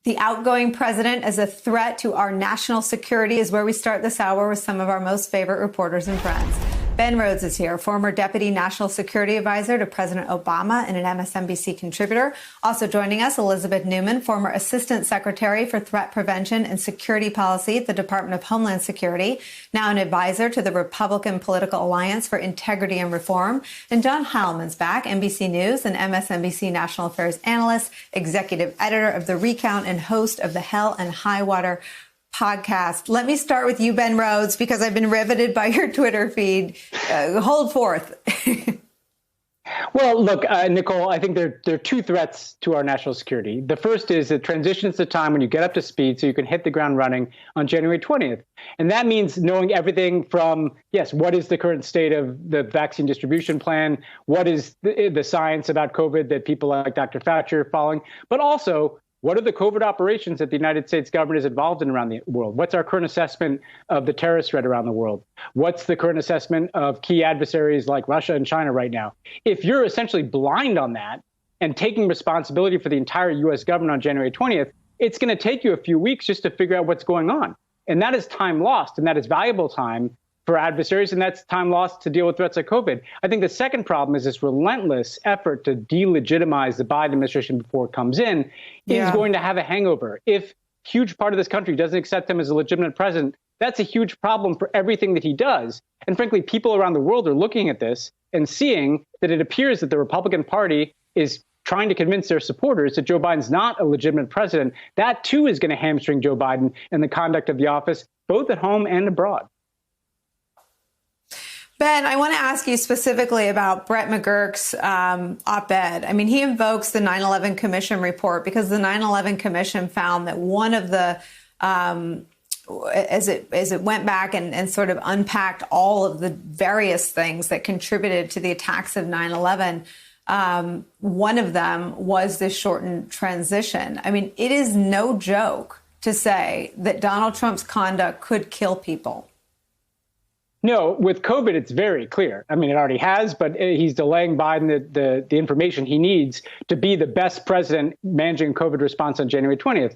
The outgoing president as a threat to our national security is where we start this hour with some of our most favorite reporters and friends. Ben Rhodes is here, former Deputy National Security Advisor to President Obama and an MSNBC contributor. Also joining us, Elizabeth Newman, former Assistant Secretary for Threat Prevention and Security Policy at the Department of Homeland Security, now an advisor to the Republican Political Alliance for Integrity and Reform. And John Heilman's back, NBC News and MSNBC National Affairs Analyst, Executive Editor of The Recount, and host of the Hell and High Water podcast. Let me start with you, Ben Rhodes, because I've been riveted by your Twitter feed. Hold forth. Well, look, Nicole, I think there are two threats to our national security. The first is that transition is the time when you get up to speed so you can hit the ground running on January 20th. And that means knowing everything from, yes, what is the current state of the vaccine distribution plan? What is the science about COVID that people like Dr. Fauci are following? But also, what are the COVID operations that the United States government is involved in around the world? What's our current assessment of the terrorist threat around the world? What's the current assessment of key adversaries like Russia and China right now? If you're essentially blind on that and taking responsibility for the entire U.S. government on January 20th, it's going to take you a few weeks just to figure out what's going on. And that is time lost, and that is valuable time for adversaries, and that's time lost to deal with threats like COVID. I think the second problem is this relentless effort to delegitimize the Biden administration before it comes in is going to have a hangover. If a huge part of this country doesn't accept him as a legitimate president, that's a huge problem for everything that he does. And frankly, people around the world are looking at this and seeing that it appears that the Republican Party is trying to convince their supporters that Joe Biden's not a legitimate president. That, too, is going to hamstring Joe Biden and the conduct of the office, both at home and abroad. Ben, I want to ask you specifically about Brett McGurk's op-ed. I mean, he invokes the 9/11 Commission report because the 9/11 Commission found that one of the, as it went back and sort of unpacked all of the various things that contributed to the attacks of 9/11, one of them was this shortened transition. I mean, it is no joke to say that Donald Trump's conduct could kill people. No, with COVID, it's very clear. I mean, it already has, but he's delaying Biden the information he needs to be the best president managing COVID response on January 20th.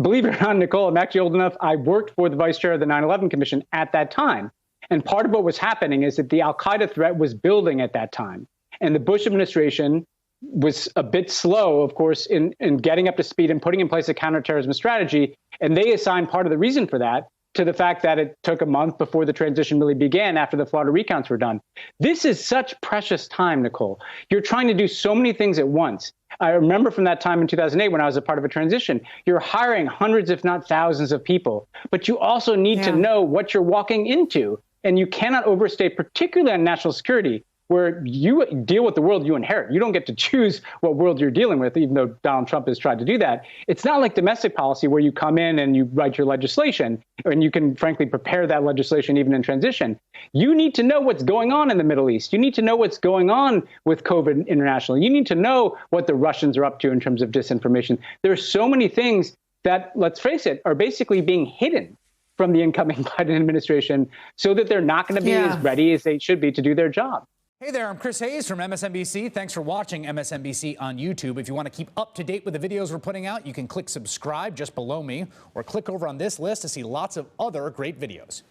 Believe it or not, Nicole, I'm actually old enough. I worked for the vice chair of the 9/11 Commission at that time. And part of what was happening is that the al-Qaeda threat was building at that time. And the Bush administration was a bit slow, of course, in getting up to speed and putting in place a counterterrorism strategy. And they assigned part of the reason for that to the fact that it took a month before the transition really began after the Florida recounts were done. This is such precious time, Nicole. You're trying to do so many things at once. I remember from that time in 2008 when I was a part of a transition, you're hiring hundreds, if not thousands of people, but you also need to know what you're walking into. And you cannot overstate, particularly on national security, where you deal with the world you inherit. You don't get to choose what world you're dealing with, even though Donald Trump has tried to do that. It's not like domestic policy where you come in and you write your legislation, and you can, frankly, prepare that legislation even in transition. You need to know what's going on in the Middle East. You need to know what's going on with COVID internationally. You need to know what the Russians are up to in terms of disinformation. There are so many things that, let's face it, are basically being hidden from the incoming Biden administration so that they're not going to be as ready as they should be to do their job. Hey there, I'm Chris Hayes from MSNBC. Thanks for watching MSNBC on YouTube. If you want to keep up to date with the videos we're putting out, you can click subscribe just below me or click over on this list to see lots of other great videos.